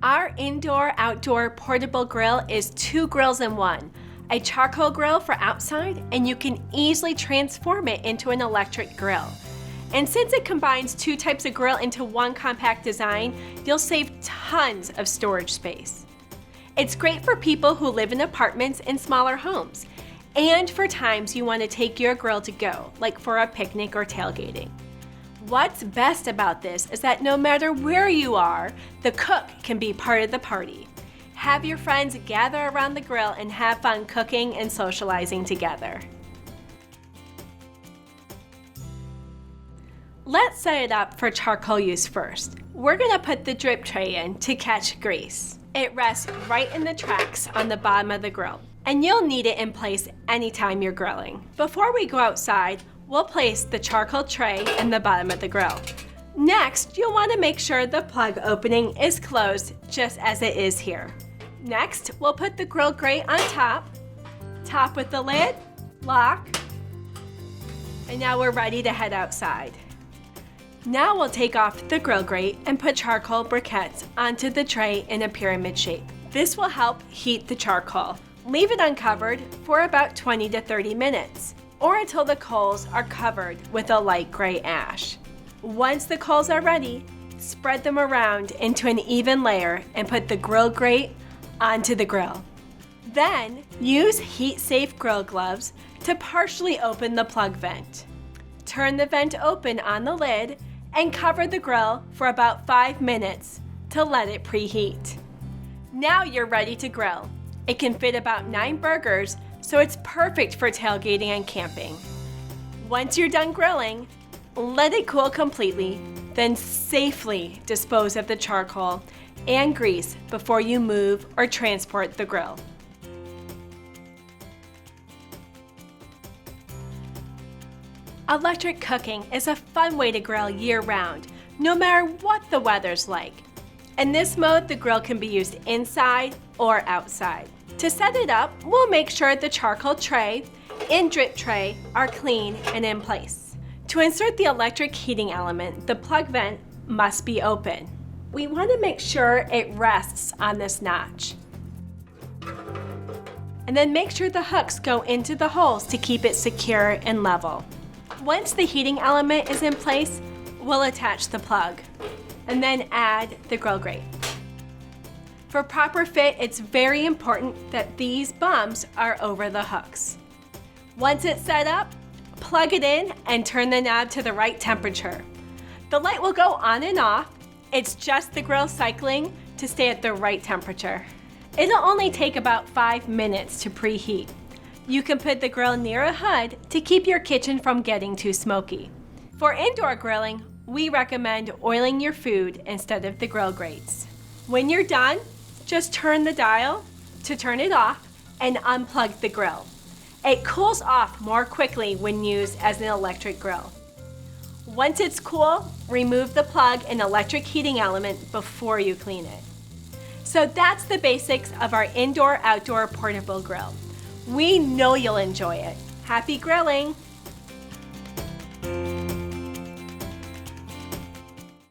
Our indoor-outdoor portable grill is 2 grills in one. A charcoal grill for outside, and you can easily transform it into an electric grill. And since it combines 2 types of grill into one compact design, you'll save tons of storage space. It's great for people who live in apartments and smaller homes, and for times you want to take your grill to go, like for a picnic or tailgating. What's best about this is that no matter where you are, the cook can be part of the party. Have your friends gather around the grill and have fun cooking and socializing together. Let's set it up for charcoal use first. We're gonna put the drip tray in to catch grease. It rests right in the tracks on the bottom of the grill, and you'll need it in place anytime you're grilling. Before we go outside, we'll place the charcoal tray in the bottom of the grill. Next, you'll want to make sure the plug opening is closed just as it is here. Next, we'll put the grill grate on top with the lid, lock, and now we're ready to head outside. Now we'll take off the grill grate and put charcoal briquettes onto the tray in a pyramid shape. This will help heat the charcoal. Leave it uncovered for about 20 to 30 minutes, or until the coals are covered with a light gray ash. Once the coals are ready, spread them around into an even layer and put the grill grate onto the grill. Then, use heat-safe grill gloves to partially open the plug vent. Turn the vent open on the lid and cover the grill for about 5 minutes to let it preheat. Now you're ready to grill. It can fit about 9 burgers, so it's perfect for tailgating and camping. Once you're done grilling, let it cool completely, then safely dispose of the charcoal and grease before you move or transport the grill. Electric cooking is a fun way to grill year-round, no matter what the weather's like. In this mode, the grill can be used inside or outside. To set it up, we'll make sure the charcoal tray and drip tray are clean and in place. To insert the electric heating element, the plug vent must be open. We want to make sure it rests on this notch. And then make sure the hooks go into the holes to keep it secure and level. Once the heating element is in place, we'll attach the plug and then add the grill grate. For proper fit, it's very important that these bumps are over the hooks. Once it's set up, plug it in and turn the knob to the right temperature. The light will go on and off. It's just the grill cycling to stay at the right temperature. It'll only take about 5 minutes to preheat. You can put the grill near a hood to keep your kitchen from getting too smoky. For indoor grilling, we recommend oiling your food instead of the grill grates. When you're done, just turn the dial to turn it off and unplug the grill. It cools off more quickly when used as an electric grill. Once it's cool, remove the plug and electric heating element before you clean it. So that's the basics of our indoor-outdoor portable grill. We know you'll enjoy it. Happy grilling!